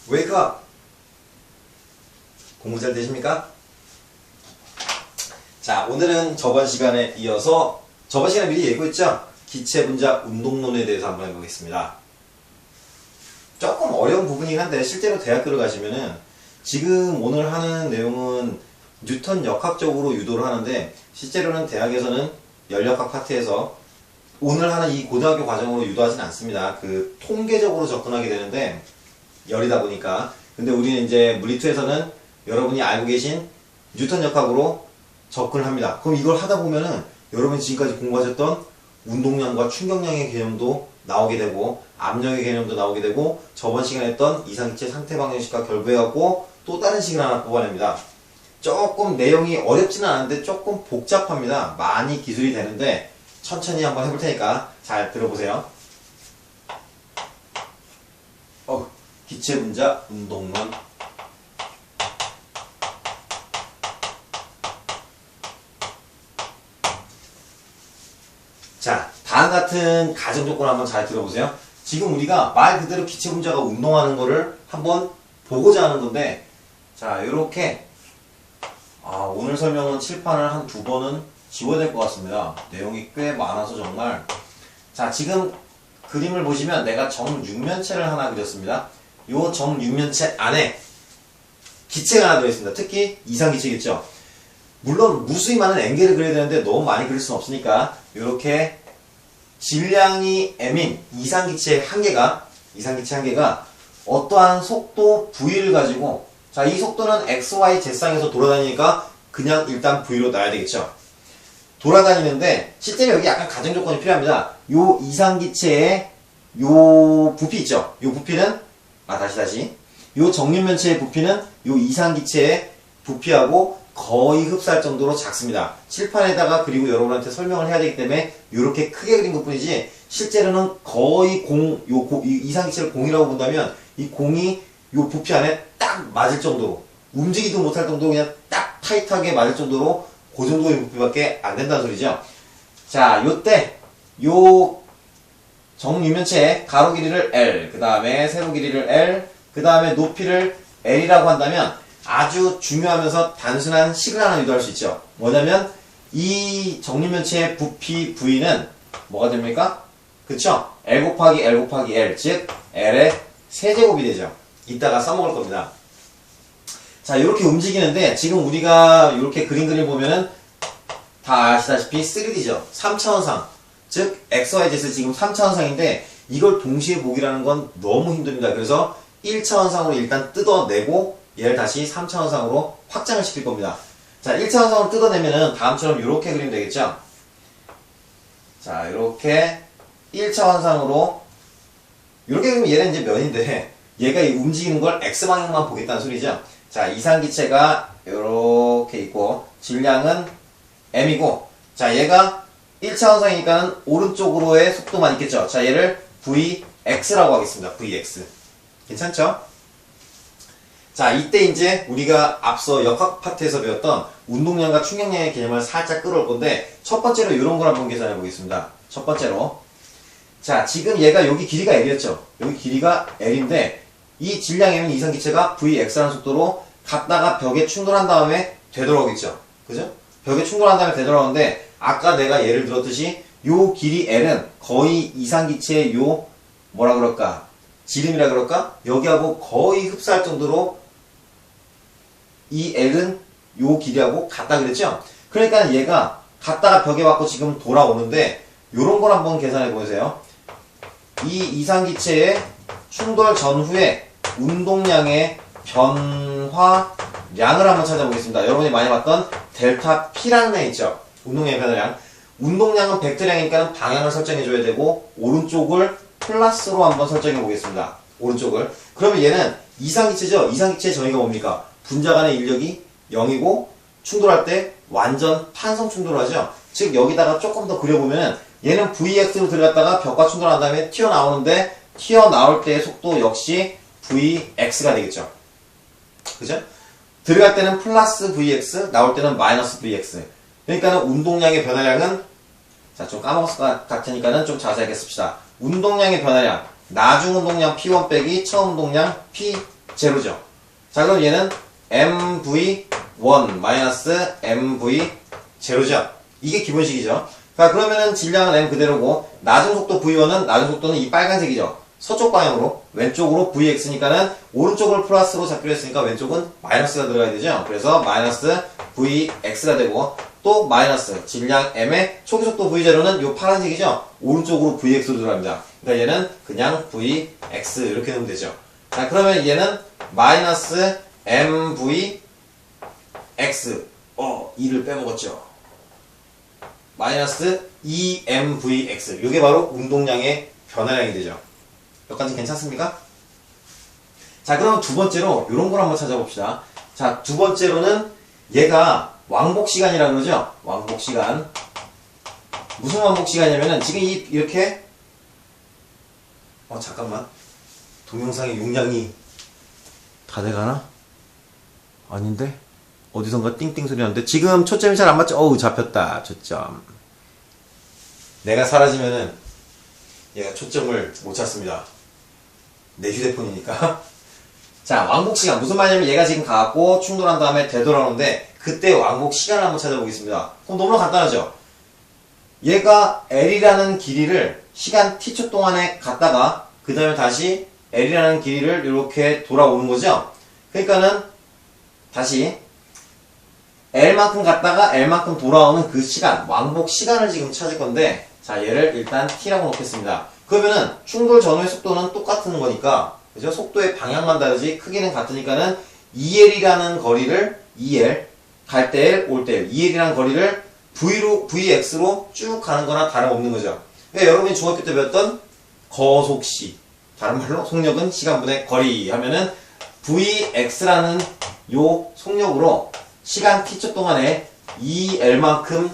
웨이크업! 공부 잘 되십니까? 자, 오늘은 저번 시간에 이어서 저번 시간에 미리 예고했죠? 기체 분자 운동론에 대해서 한번 해보겠습니다. 조금 어려운 부분이긴 한데 실제로 대학교를 가시면은 지금 오늘 하는 내용은 뉴턴 역학적으로 유도를 하는데 실제로는 대학에서는 열역학 파트에서 오늘 하는 이 고등학교 과정으로 유도하진 않습니다. 그 통계적으로 접근하게 되는데 열이다 보니까. 근데 우리는 이제 물리투에서는 여러분이 알고 계신 뉴턴 역학으로 접근을 합니다. 그럼 이걸 하다 보면은 여러분이 지금까지 공부하셨던 운동량과 충격량의 개념도 나오게 되고 압력의 개념도 나오게 되고 저번 시간에 했던 이상기체 상태 방정식과 결부해갖고 또 다른 식을 하나 뽑아냅니다. 조금 내용이 어렵지는 않은데 조금 복잡합니다. 많이 기술이 되는데 천천히 한번 해볼 테니까 잘 들어보세요. 기체 분자 운동론. 자, 다음 같은 가정 조건 한번 잘 들어보세요. 지금 우리가 말 그대로 기체 분자가 운동하는 거를 한번 보고자 하는 건데, 자, 요렇게 오늘 설명은 칠판을 한 두 번은 지워야 될 것 같습니다. 내용이 꽤 많아서 정말. 자, 지금 그림을 보시면 내가 정육면체를 하나 그렸습니다. 요 정육면체 안에 기체가 하나 들어있습니다. 특히 이상기체겠죠. 물론 무수히 많은 앵겔을 그려야 되는데 너무 많이 그릴 수는 없으니까 이렇게 질량이 m인 이상기체의 한계가 어떠한 속도 v를 가지고, 자, 이 속도는 x, y, z상에서 돌아다니니까 그냥 일단 v로 놔야 되겠죠. 돌아다니는데 실제로 여기 약간 가정 조건이 필요합니다. 요 이상기체의 요 부피 있죠. 요 부피는 요 정육면체의 부피는 요 이상기체의 부피하고 거의 흡사할 정도로 작습니다. 칠판에다가 그리고 여러분한테 설명을 해야 되기 때문에 이렇게 크게 그린 것 뿐이지 실제로는 거의 이상기체를 공이라고 본다면 이 공이 요 부피 안에 딱 맞을 정도로, 움직이도 못할 정도로 그냥 딱 타이트하게 맞을 정도로 그 정도의 부피밖에 안 된다는 소리죠. 자, 요때 요 정육면체의 가로 길이를 L, 그 다음에 세로 길이를 L, 그 다음에 높이를 L이라고 한다면 아주 중요하면서 단순한 식을 하나 유도할 수 있죠. 뭐냐면 이 정육면체의 부피 V는 뭐가 됩니까? 그쵸? L 곱하기 L 곱하기 L, 즉 L의 세제곱이 되죠. 이따가 써먹을 겁니다. 자, 이렇게 움직이는데 지금 우리가 이렇게 그림 보면은 다 아시다시피 3D죠. 3차원상. 즉 XYZ 지금 3차원상인데 이걸 동시에 보기라는 건 너무 힘듭니다. 그래서 1차원상으로 일단 뜯어내고 얘를 다시 3차원상으로 확장을 시킬 겁니다. 자, 1차원상으로 뜯어내면은 다음처럼 이렇게 그리면 되겠죠. 자, 이렇게 1차원상으로 이렇게 그리면 얘는 이제 면인데 얘가 움직이는 걸 X방향만 보겠다는 소리죠. 자, 이상기체가 이렇게 있고 질량은 m이고, 자, 얘가 1차원상이니까는 오른쪽으로의 속도만 있겠죠. 자, 얘를 Vx라고 하겠습니다. Vx. 괜찮죠? 자, 이때 이제 우리가 앞서 역학 파트에서 배웠던 운동량과 충격량의 개념을 살짝 끌어올 건데 첫 번째로 이런 걸 한번 계산해 보겠습니다. 첫 번째로. 자, 지금 얘가 여기 길이가 L이었죠. 여기 길이가 L인데 이 질량 m인 이상기체가 Vx라는 속도로 갔다가 벽에 충돌한 다음에 되돌아오겠죠. 그죠? 벽에 충돌한 다음에 되돌아오는데 아까 내가 예를 들었듯이 요 길이 L은 거의 이상기체의 요 뭐라 그럴까? 지름이라 그럴까? 여기하고 거의 흡사할 정도로 이 L은 요 길이하고 같다 그랬죠? 그러니까 얘가 갔다가 벽에 맞고 지금 돌아오는데 요런 걸 한번 계산해 보세요. 이 이상기체의 충돌 전후에 운동량의 변화량을 한번 찾아보겠습니다. 여러분이 많이 봤던 델타 P라는 애 있죠? 운동량의 변화량. 운동량은 벡터량이니까 방향을 설정해줘야 되고 오른쪽을 플러스로 한번 설정해 보겠습니다. 오른쪽을. 그러면 얘는 이상기체죠? 이상기체의 정의가 뭡니까? 분자 간의 인력이 0이고 충돌할 때 완전 판성 충돌하죠? 즉 여기다가 조금 더 그려보면은 얘는 Vx로 들어갔다가 벽과 충돌한 다음에 튀어나오는데 튀어나올 때의 속도 역시 Vx가 되겠죠. 그죠? 들어갈 때는 플러스 Vx, 나올 때는 마이너스 Vx. 그러니까 운동량의 변화량은, 자, 좀 까먹었을 것 같으니까는 좀 자세하게 씁시다. 운동량의 변화량, 나중 운동량 P1 빼기 처음 운동량 제로죠. 자, 그럼 얘는 mv1 마이너스 mv 제로죠. 이게 기본식이죠. 자, 그러면은 질량은 m 그대로고 낮은 속도 v1은 낮은 속도는 이 빨간색이죠. 서쪽 방향으로 왼쪽으로 vx니까는 오른쪽을 플러스로 잡기로 했으니까 왼쪽은 마이너스가 들어가야 되죠. 그래서 마이너스 vx가 되고 또 마이너스 질량 m의 초기 속도 v0는 요 파란색이죠. 오른쪽으로 vx로 들어갑니다. 그러니까 얘는 그냥 vx 이렇게 넣으면 되죠. 자, 그러면 얘는 마이너스 mvx 2를 빼먹었죠. 마이너스 2mvx 이게 바로 운동량의 변화량이 되죠. 여기까지 괜찮습니까? 자, 그럼 두 번째로 이런 걸 한번 찾아봅시다. 자, 두 번째로는 얘가 왕복시간이라고 그러죠? 왕복시간. 무슨 왕복시간이냐면은 지금 이렇게 잠깐만. 동영상의 용량이 다 돼가나? 아닌데? 어디선가 띵띵 소리 나는데 지금 초점이 잘 안 맞죠? 어우, 잡혔다. 초점. 내가 사라지면은 얘가 초점을 못 찾습니다. 내 휴대폰이니까. 자, 왕복시간. 무슨 말이냐면 얘가 지금 가고 충돌한 다음에 되돌아오는데 그때 왕복시간을 한번 찾아보겠습니다. 그럼 너무나 간단하죠? 얘가 L이라는 길이를 시간 t초 동안에 갔다가 그 다음에 다시 L이라는 길이를 이렇게 돌아오는 거죠? 그러니까는 다시 L만큼 갔다가 L만큼 돌아오는 그 시간, 왕복 시간을 지금 찾을 건데 자, 얘를 일단 t라고 놓겠습니다. 그러면은 충돌 전후의 속도는 똑같은 거니까 그죠? 속도의 방향만 다르지 크기는 같으니까는 2L이라는 거리를 2L 갈 때 L, 올 때 L 2L이라는 거리를 VX로 쭉 가는 거나 다름없는 거죠. 그러니까 여러분이 중학교 때 배웠던 거속시 다른 말로 속력은 시간분의 거리 하면은 VX라는 요 속력으로 시간 t초 동안에 2L만큼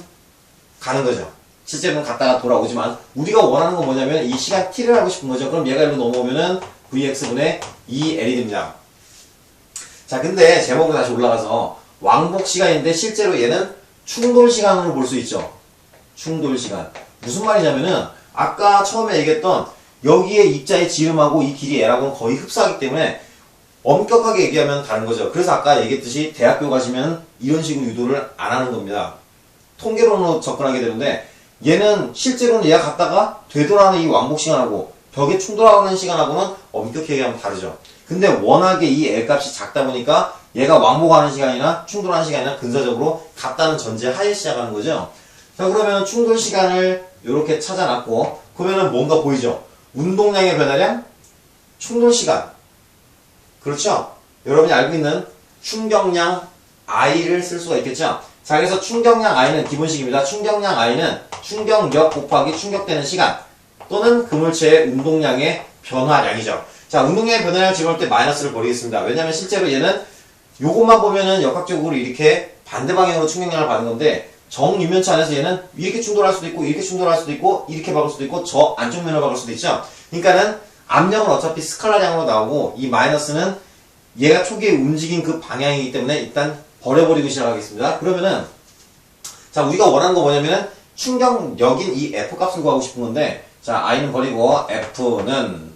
가는 거죠. 실제로는 갔다가 돌아오지만 우리가 원하는 건 뭐냐면 이 시간 t를 하고 싶은 거죠. 그럼 얘가 일로 넘어오면은 VX분의 2L이 됩니다. 자, 근데 제목으로 다시 올라가서 왕복 시간인데 실제로 얘는 충돌 시간으로 볼 수 있죠. 충돌 시간. 무슨 말이냐면은 아까 처음에 얘기했던 여기에 입자의 지름하고 이 길이 L하고는 거의 흡사하기 때문에 엄격하게 얘기하면 다른 거죠. 그래서 아까 얘기했듯이 대학교 가시면 이런 식으로 유도를 안 하는 겁니다. 통계론으로 접근하게 되는데 얘는 실제로는 얘가 갔다가 되돌아오는 이 왕복 시간하고 벽에 충돌하는 시간하고는 엄격히 얘기하면 다르죠. 근데 워낙에 이 L값이 작다 보니까 얘가 왕복하는 시간이나 충돌하는 시간이나 근사적으로 같다는 전제 하에 시작하는 거죠. 자, 그러면 충돌 시간을 이렇게 찾아놨고 그러면은 뭔가 보이죠? 운동량의 변화량, 충돌 시간. 그렇죠? 여러분이 알고 있는 충격량 I를 쓸 수가 있겠죠? 자, 그래서 충격량 I는 기본식입니다. 충격량 I는 충격력 곱하기 충격되는 시간 또는 그 물체의 운동량의 변화량이죠. 자, 운동량의 변화량을 집어넣을 때 마이너스를 버리겠습니다. 왜냐면 실제로 얘는 요것만 보면은 역학적으로 이렇게 반대 방향으로 충격량을 받는 건데 정유면체 안에서 얘는 이렇게 충돌할 수도 있고 이렇게 충돌할 수도 있고 이렇게 박을 수도 있고 저 안쪽 면을 박을 수도 있죠. 그러니까는 압력은 어차피 스칼라량으로 나오고 이 마이너스는 얘가 초기에 움직인 그 방향이기 때문에 일단 버려버리고 시작하겠습니다. 그러면은 자, 우리가 원하는 거 뭐냐면은 충격력인 이 F 값을 구하고 싶은 건데 자, I는 버리고 F는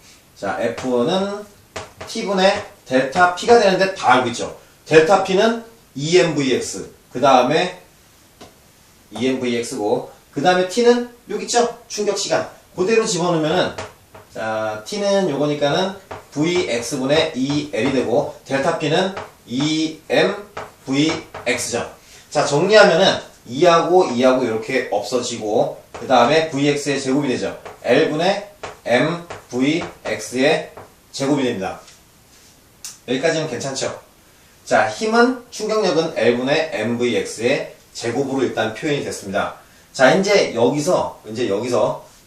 T분의 델타 P가 되는데 다 알고 있죠. 델타 P는 EMVX 그 다음에 EMVX고 그 다음에 T는 여기 있죠? 충격시간 그대로 집어넣으면은 자, T는 요거니까는 VX분의 EL이 되고 델타 P는 EMVX죠. 자, 정리하면은 2하고 2하고 이렇게 없어지고 그 다음에 VX의 제곱이 되죠. L분의 MVX의 제곱이 됩니다. 여기까지는 괜찮죠? 자, 힘은 충격력은 L분의 MVX의 제곱으로 일단 표현이 됐습니다. 자, 이제 여기서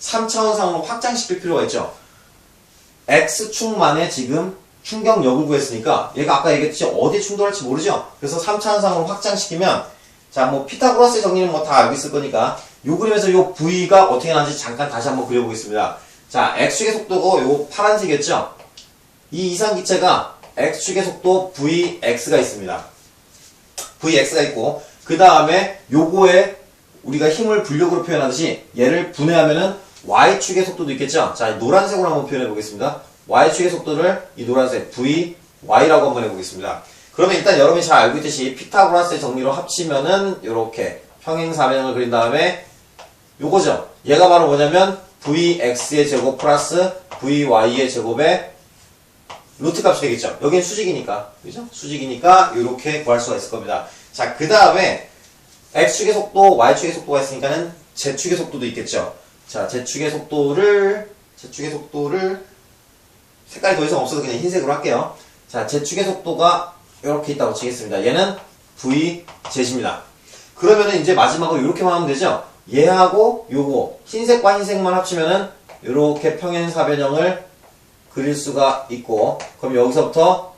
3차원상으로 확장시킬 필요가 있죠. X축만의 지금 충격력을 구했으니까 얘가 아까 얘기했듯이 어디에 충돌할지 모르죠? 그래서 3차원상으로 확장시키면 자, 뭐 피타고라스의 정리는 뭐 다 알고 있을 거니까 요 그림에서 요 V가 어떻게 나는지 잠깐 다시 한번 그려보겠습니다. 자, X축의 속도가 요 파란색이었죠? 이 이상기체가 X축의 속도 Vx가 있습니다. Vx가 있고 그 다음에 요거에 우리가 힘을 분력으로 표현하듯이 얘를 분해하면은 Y축의 속도도 있겠죠? 자, 노란색으로 한번 표현해 보겠습니다. Y축의 속도를 이 노란색 VY y라고 한번 해보겠습니다. 그러면 일단 여러분이 잘 알고 있듯이 피타고라스의 정리로 합치면은 요렇게 평행사변형을 그린 다음에 요거죠. 얘가 바로 뭐냐면 vx의 제곱 플러스 vy의 제곱의 루트 값이 되겠죠. 여기는 수직이니까, 그죠? 수직이니까 이렇게 구할 수가 있을 겁니다. 자, 그 다음에 x축의 속도, y축의 속도가 있으니까는 z축의 속도도 있겠죠. 자, z축의 속도를 색깔이 더 이상 없어서 그냥 흰색으로 할게요. 자, z축의 속도가 이렇게 있다고 치겠습니다. 얘는 vz입니다. 그러면은 이제 마지막으로 이렇게만 하면 되죠. 얘하고 요거 흰색과 흰색만 합치면은 이렇게 평행사변형을 그릴 수가 있고, 그럼 여기서부터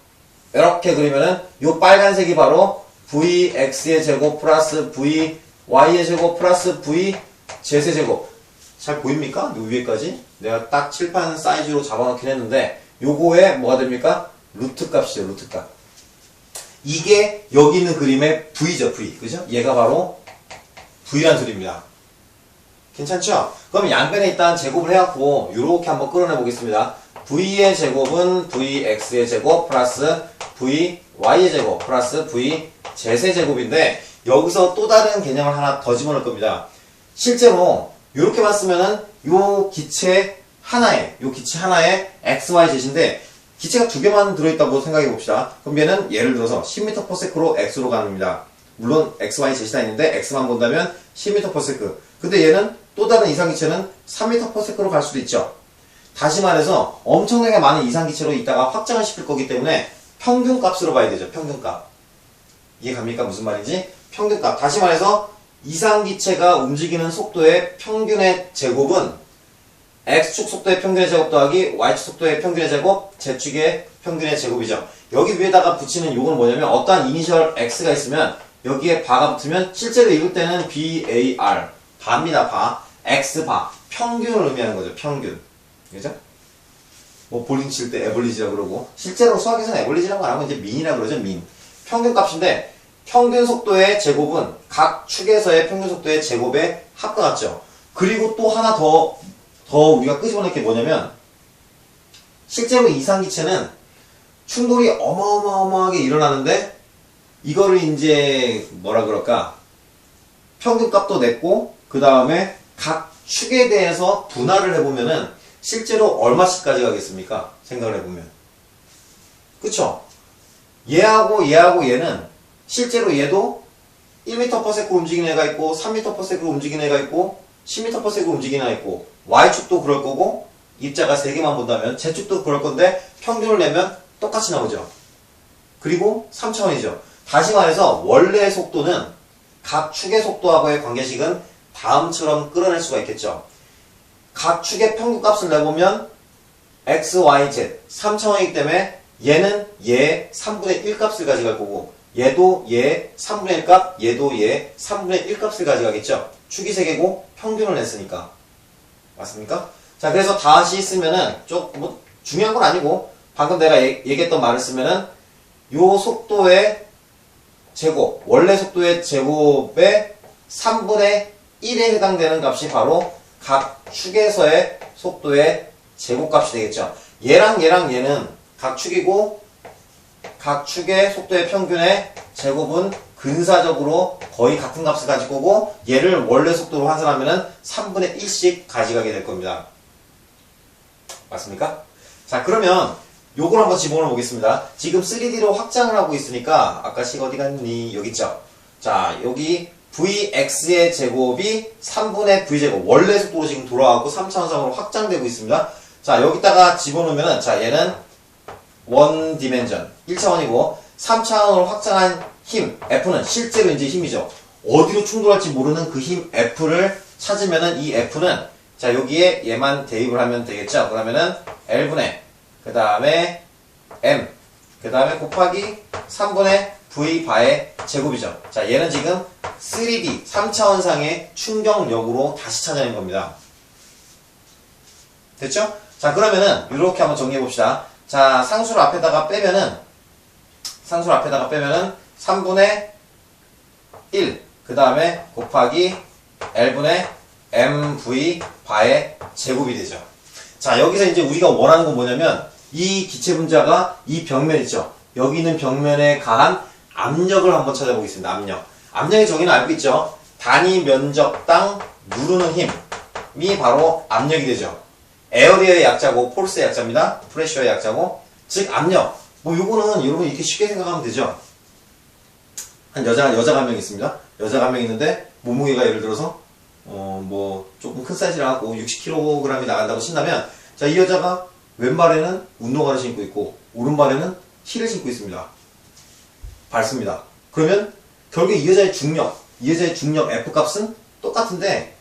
이렇게 그리면은 요 빨간색이 바로 vx의 제곱 플러스 vy의 제곱 플러스 vz의 제곱. 잘 보입니까? 요 위에까지 내가 딱 칠판 사이즈로 잡아놓긴 했는데 요거의 뭐가 됩니까? 루트 값이죠. 루트 값. 이게 여기 있는 그림의 v죠. v. 그죠? 얘가 바로 v란 소리입니다. 괜찮죠? 그럼 양변에 일단 제곱을 해갖고 요렇게 한번 끌어내 보겠습니다. v의 제곱은 vx의 제곱 플러스 vy의 제곱 플러스 vz의 제곱인데 여기서 또 다른 개념을 하나 더 집어넣을 겁니다. 실제로 요렇게만 쓰면은 요 기체 하나에 x, y, z인데 기체가 두 개만 들어있다고 생각해 봅시다. 그럼 얘는 예를 들어서 10m/s로 x로 갑니다. 물론 x, y, z이 다 있는데 x만 본다면 10m/s. 근데 얘는 또 다른 이상기체는 3m/s로 갈 수도 있죠. 다시 말해서 엄청나게 많은 이상기체로 이따가 확장을 시킬 거기 때문에 평균값으로 봐야 되죠. 평균값. 이해 갑니까? 무슨 말인지? 평균값. 다시 말해서 이상기체가 움직이는 속도의 평균의 제곱은 x축 속도의 평균의 제곱 더하기 y축 속도의 평균의 제곱, z축의 평균의 제곱이죠. 여기 위에다가 붙이는 요건 뭐냐면 어떠한 이니셜 x가 있으면 여기에 바가 붙으면 실제로 읽을 때는 bar, 바입니다. 바. x바. 평균을 의미하는 거죠. 평균. 그죠? 뭐 볼링 칠 때 에버리지라고 그러고 실제로 수학에서는 에버리지라고 안 하고 이제 민이라고 그러죠. 민. 평균값인데 평균 속도의 제곱은 각 축에서의 평균 속도의 제곱의 합과 같죠. 그리고 또 하나 더 우리가 끄집어낼 게 뭐냐면 실제로 이상기체는 충돌이 어마어마하게 일어나는데 이거를 이제 뭐라 그럴까 평균값도 냈고 그 다음에 각 축에 대해서 분할을 해보면은 실제로 얼마씩까지 가겠습니까? 생각을 해보면 그쵸? 얘하고 얘는 실제로 얘도 1m/s로 움직이는 애가 있고 3m/s로 움직이는 애가 있고 10m/s로 움직이는 애가 있고 y축도 그럴 거고 입자가 3개만 본다면 z축도 그럴 건데 평균을 내면 똑같이 나오죠. 그리고 3차원이죠. 다시 말해서 원래의 속도는 각 축의 속도하고의 관계식은 다음처럼 끌어낼 수가 있겠죠. 각 축의 평균값을 내보면 x, y, z 3차원이기 때문에 얘는 얘 3분의 1 값을 가져갈 거고 얘도 얘 3분의 1 값, 얘도 얘 3분의 1 값을 가져가겠죠. 축이 3개고 평균을 냈으니까. 맞습니까? 자, 그래서 다시 쓰면은 뭐 중요한 건 아니고 방금 내가 얘기했던 말을 쓰면은 요 속도의 제곱, 원래 속도의 제곱의 3분의 1에 해당되는 값이 바로 각 축에서의 속도의 제곱값이 되겠죠. 얘랑 얘는 각 축이고 각 축의 속도의 평균의 제곱은 근사적으로 거의 같은 값을 가질 거고 얘를 원래 속도로 환산하면은 3분의 1씩 가져가게 될 겁니다. 맞습니까? 자, 그러면 요걸 한번 집어넣어 보겠습니다. 지금 3D로 확장을 하고 있으니까 아까 식 어디 갔니? 여기 있죠. 자, 여기 vx의 제곱이 3분의 v제곱 원래 속도로 지금 돌아가고 3차원상으로 확장되고 있습니다. 자, 여기다가 집어넣으면은 자, 얘는 1디멘전 1차원이고 3차원으로 확장한 힘 F는 실제로 이제 힘이죠. 어디로 충돌할지 모르는 그 힘 F를 찾으면은 이 F는 자, 여기에 얘만 대입을 하면 되겠죠. 그러면은 L분의 그 다음에 M 그 다음에 곱하기 3분의 V 바의 제곱이죠. 자, 얘는 지금 3D 3차원상의 충격력으로 다시 찾아낸 겁니다. 됐죠? 자, 그러면은 이렇게 한번 정리해 봅시다. 자, 상수를 앞에다가 빼면은 3분의 1 그 다음에 곱하기 L분의 MV 바의 제곱이 되죠. 자, 여기서 이제 우리가 원하는 건 뭐냐면 이 기체 분자가 이 벽면 있죠. 여기 있는 벽면에 가한 압력을 한번 찾아보겠습니다. 압력의 정의는 알고 있죠? 단위 면적당 누르는 힘이 바로 압력이 되죠. 에어리어의 약자고 폴스의 약자입니다. 프레셔의 약자고, 즉 압력. 뭐 요거는 여러분 이렇게 쉽게 생각하면 되죠. 한 여자가 한 명 있습니다. 여자가 한 명 있는데 몸무게가 예를 들어서 뭐 조금 큰 사이즈를 하고 60kg이 나간다고 친다면, 자, 이 여자가 왼발에는 운동화를 신고 있고 오른발에는 힐을 신고 있습니다. 밟습니다. 그러면 결국에 이 여자의 중력 F값은 똑같은데,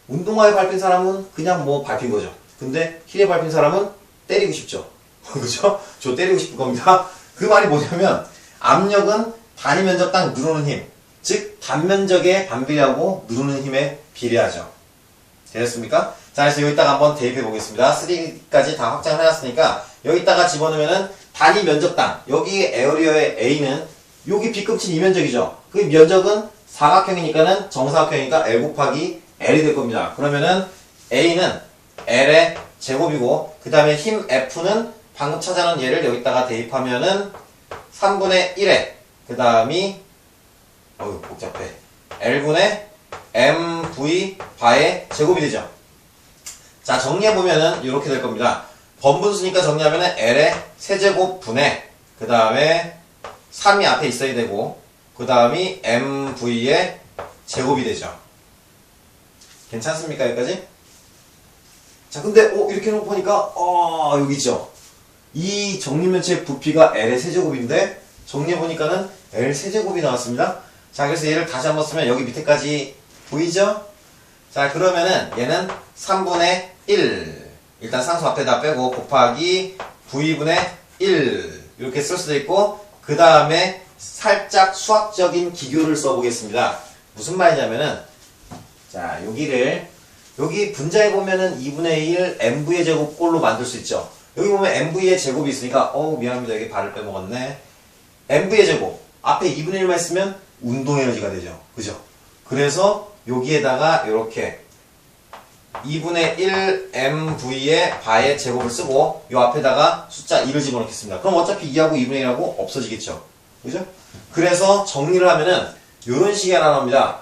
운동화에 밟힌 사람은 그냥 뭐 밟힌 거죠. 근데 힐에 밟힌 사람은 때리고 싶죠. 그죠? 저 때리고 싶을 겁니다. 그 말이 뭐냐면, 압력은 단위 면적당 누르는 힘, 즉 단면적에 반비례하고 누르는 힘에 비례하죠. 되셨습니까? 자, 그래서 여기다가 한번 대입해 보겠습니다. 3까지 다 확장을 해놨으니까 여기다가 집어넣으면은 단위 면적당, 여기 에어리어의 A는 여기 B급친 이 면적이죠. 그 면적은 사각형이니까는 정사각형이니까 L 곱하기 L이 될 겁니다. 그러면은 A는 L의 제곱이고, 그 다음에 힘 F는 방금 찾아놓은 얘를 여기다가 대입하면은 3분의 1에, 그 다음이 복잡해, L분의 MV 바의 제곱이 되죠. 자, 정리해보면은 이렇게 될 겁니다. 번분수니까 정리하면은 L의 세제곱 분의, 그 다음에 3이 앞에 있어야 되고, 그 다음이 MV의 제곱이 되죠. 괜찮습니까, 여기까지? 자, 근데 이렇게 해놓고 보니까 여기 있죠. 이 정리면체의 부피가 L의 세제곱인데 정리해보니까는 L 세제곱이 나왔습니다. 자, 그래서 얘를 다시 한번 쓰면 여기 밑에까지 보이죠? 자, 그러면은 얘는 3분의 1, 일단 상수 앞에다 빼고 곱하기 V분의 1 이렇게 쓸 수도 있고, 그 다음에 살짝 수학적인 기교를 써보겠습니다. 무슨 말이냐면은, 자, 여기 분자에 보면은 2분의 1 MV의 제곱 꼴로 만들 수 있죠. 여기 보면 MV의 제곱이 있으니까, 미안합니다. 여기 발을 빼먹었네. MV의 제곱. 앞에 2분의 1만 있으면 운동에너지가 되죠. 그죠? 그래서 여기에다가 이렇게 2분의 1 MV의 바의 제곱을 쓰고, 이 앞에다가 숫자 2를 집어넣겠습니다. 그럼 어차피 2하고 2분의 1하고 없어지겠죠. 그죠? 그래서 정리를 하면은, 이런 식이 하나 나옵니다.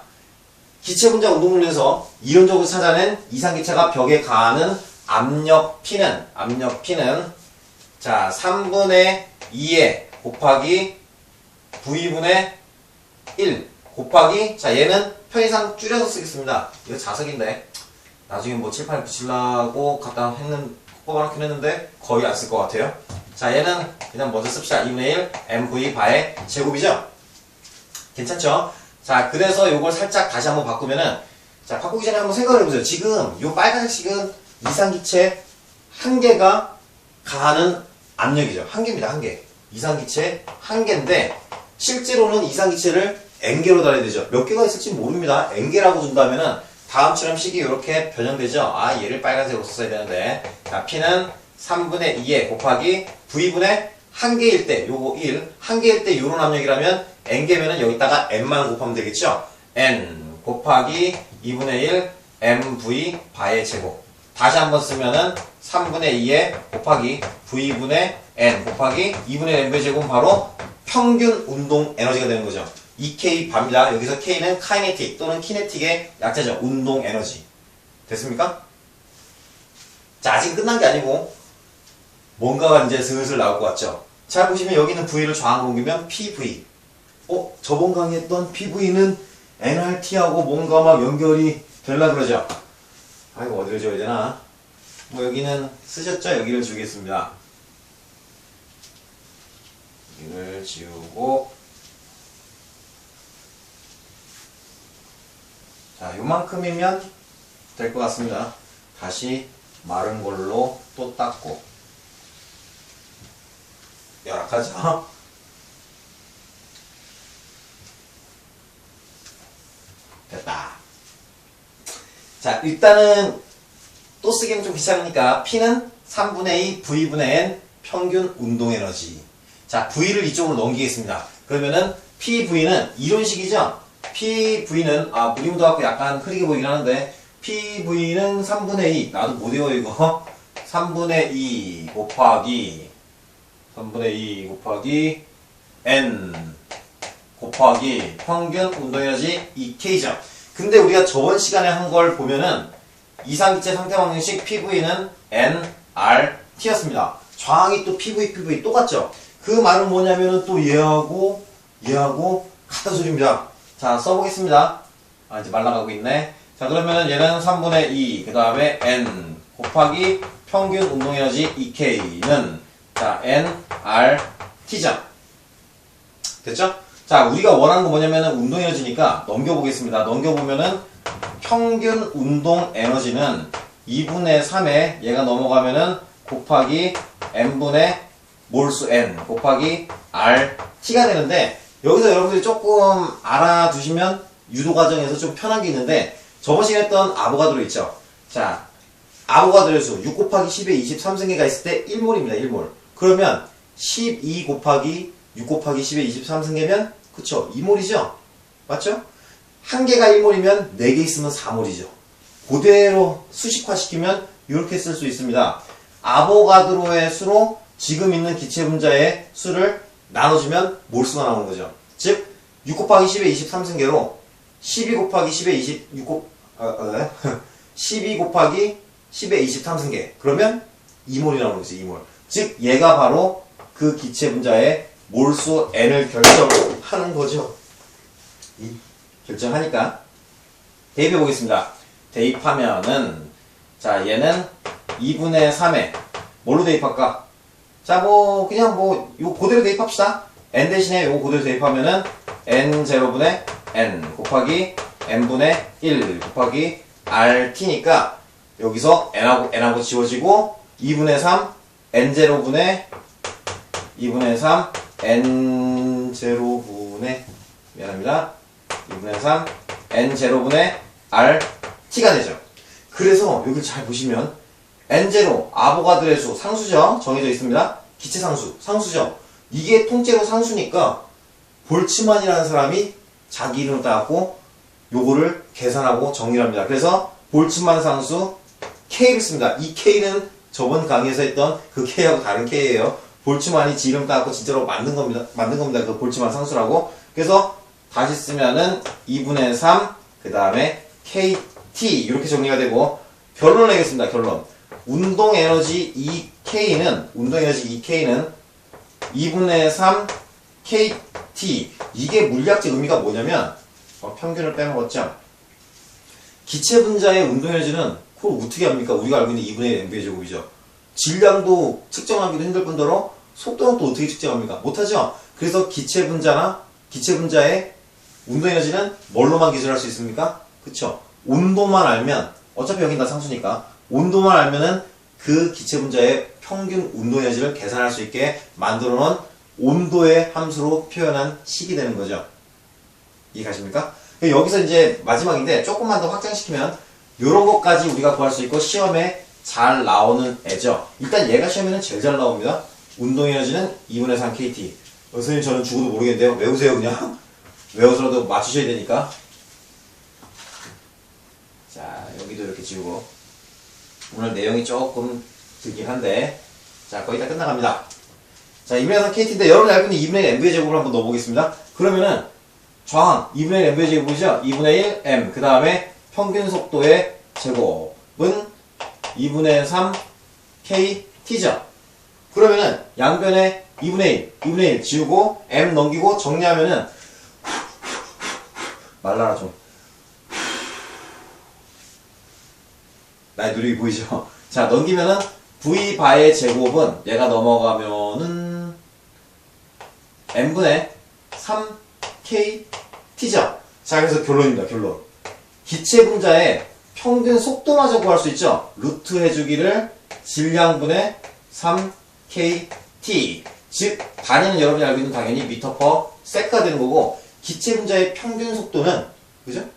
기체분자 운동물에서 이론적으로 찾아낸 이상기체가 벽에 가하는 압력 P는 자, 3분의 2에 곱하기 V분의 1 곱하기, 자, 얘는 편의상 줄여서 쓰겠습니다. 이거 자석인데 나중에 뭐 칠판에 붙이려고 갖다 뽑아놓긴 했는데 거의 안 쓸 것 같아요. 자, 얘는 그냥 먼저 씁시다. 2분의 1 MV 바의 제곱이죠. 괜찮죠? 자, 그래서 요걸 살짝 다시 한번 바꾸면은, 자, 바꾸기 전에 한번 생각을 해보세요. 지금 요 빨간색은 이상기체 한 개가 가하는 압력이죠. 한 개입니다. 한 개. 이상기체 한 개인데, 실제로는 이상기체를 N개로 달아야 되죠. 몇 개가 있을지 모릅니다. N개라고 준다면은 다음처럼 식이 이렇게 변형되죠. 얘를 빨간색으로 썼어야 되는데, 자, P는 3분의 2에 곱하기 V분의 한 개일 때, 요거 1, 한 개일 때 요런 압력이라면 N개면은 여기다가 N만 곱하면 되겠죠? N 곱하기 2분의 1 MV 바의 제곱. 다시 한번 쓰면은 3분의 2에 곱하기 V분의 N 곱하기 2분의 N분의 제곱은 바로 평균 운동 에너지가 되는 거죠. EK 바입니다. 여기서 K는 카이네틱 또는 키네틱의 약자죠. 운동 에너지. 됐습니까? 자, 아직 끝난 게 아니고 뭔가가 이제 슬슬 나올 것 같죠? 잘 보시면 여기 있는 V를 좌우로 옮기면 PV. 저번 강의했던 PV는 NRT하고 뭔가 막 연결이 되려 그러죠? 이거 어디를 줘야 되나? 뭐 여기는 쓰셨죠? 여기를 주겠습니다. 여기를 지우고, 자, 요만큼이면 될 것 같습니다. 다시 마른 걸로 또 닦고. 열악하죠? 됐다. 자, 일단은 또 쓰기는 좀 귀찮으니까 P는 3분의 2 V분의 N 평균 운동에너지. 자, V를 이쪽으로 넘기겠습니다. 그러면은 PV는 이론식이죠? PV는, 물이 묻어갖고 약간 흐리게 보이긴 하는데, PV는 3분의 2, 나도 못 외워 이거. 3분의 2 곱하기 N 곱하기 평균 운동에너지 2K죠. 근데 우리가 저번 시간에 한 걸 보면은 이상기체 상태방정식 PV는 nRT였습니다. 좌항이 또 PV 똑같죠? 그 말은 뭐냐면은 또 얘하고 같은 소리입니다. 자, 써보겠습니다. 아, 이제 말라가고 있네. 자, 그러면은 얘는 3분의 2, 그 다음에 n 곱하기 평균 운동에너지 2K는 자, nRT죠. 됐죠? 자, 우리가 원하는 거 뭐냐면은 운동에너지니까 넘겨보겠습니다. 넘겨보면은 평균 운동에너지는 2분의 3에 얘가 넘어가면은 곱하기 n분의 몰수 n 곱하기 RT가 되는데 여기서 여러분들이 조금 알아두시면 유도 과정에서 좀 편한 게 있는데 저번 시간에 했던 아보가드로 있죠? 자, 아보가드로의 수 6 곱하기 10에 23승계가 있을 때 1몰입니다. 1몰. 그러면 12 곱하기 6 곱하기 10에 23승계면 그쵸? 2몰이죠? 맞죠? 한 개가 1몰이면 4개 있으면 4몰이죠. 그대로 수식화시키면 이렇게 쓸 수 있습니다. 아보가드로의 수로 지금 있는 기체 분자의 수를 나눠주면 몰수가 나오는 거죠. 즉, 6 곱하기 10에 23승계로 12 곱하기 10에 12 곱하기 10에 23승계. 그러면 2몰이 나오는 거죠. 2몰. 즉, 얘가 바로 그 기체 분자의 몰수 n을 결정하는 거죠. 결정하니까 대입해 보겠습니다. 대입하면은 자, 얘는 2분의 3에 뭘로 대입할까? 자, 뭐 그냥 뭐 이거 그대로 대입합시다. n 대신에 이거 그대로 대입하면은 n0분의 n 곱하기 n분의 1 곱하기 rt니까 여기서 n하고 지워지고 2분의 3 n0분의 3 n0분의 미안합니다. 2분의 3 n0분의 rt가 되죠. 그래서 여기 잘 보시면 n0 아보가드로의 수 상수죠. 정해져 있습니다. 기체 상수죠. 이게 통째로 상수니까 볼츠만이라는 사람이 자기 이름을 따갖고 요거를 계산하고 정리를 합니다. 그래서 볼츠만 상수 K를 씁니다. 이 K는 저번 강의에서 했던 그 K하고 다른 K예요. 볼츠만이 지 이름 따갖고 진짜로 만든 겁니다. 그 볼츠만 상수라고. 그래서 다시 쓰면은 2분의 3, 그 다음에 KT 이렇게 정리가 되고 결론을 내겠습니다. 결론. 운동에너지 2K는 2분의 3 KT. 이게 물리학적 의미가 뭐냐면 평균을 빼먹었죠. 기체 분자의 운동에너지는 그걸 어떻게 합니까? 우리가 알고 있는 2분의 1 mv의 제곱이죠. 질량도 측정하기도 힘들 뿐더러 속도는 또 어떻게 측정합니까? 못하죠. 그래서 기체 분자의 운동에너지는 뭘로만 기술할 수 있습니까? 그쵸? 온도만 알면 어차피 여긴 다 상수니까 온도만 알면은 그 기체 분자의 평균 운동에너지를 계산할 수 있게 만들어 놓은 온도의 함수로 표현한 식이 되는 거죠. 이해가십니까? 여기서 이제 마지막인데 조금만 더 확장시키면 이런 것까지 우리가 구할 수 있고 시험에 잘 나오는 애죠. 일단 얘가 시험에는 제일 잘 나옵니다. 운동에너지는 2분의 3 KT. 선생님 저는 죽어도 모르겠는데요. 외우세요 그냥. 외워서라도 맞추셔야 되니까. 자, 여기도 이렇게 지우고. 오늘 내용이 조금 길긴 한데 자, 거의 다 끝나갑니다. 자, 2분의 3 KT인데 여러분이 알고 있는 2분의 1 mv의 제곱을 한번 넣어보겠습니다. 그러면은 좌항 2분의 1 mv의 제곱이죠. 2분의 1 m 그 다음에 평균 속도의 제곱은 2분의 3 KT죠. 그러면은 양변에 2분의 1 지우고 m 넘기고 정리하면은 말라라 좀. 나의 누리기 보이죠? 자, 넘기면은 V바의 제곱은 얘가 넘어가면은 n분의 3KT죠. 자, 그래서 결론입니다. 결론. 기체 분자의 평균 속도마저 구할 수 있죠. 루트 해주기를 질량분의 3KT. 즉, 단위는 여러분이 알고 있는 당연히 미터 퍼 섹가 되는 거고 기체 분자의 평균 속도는 그죠?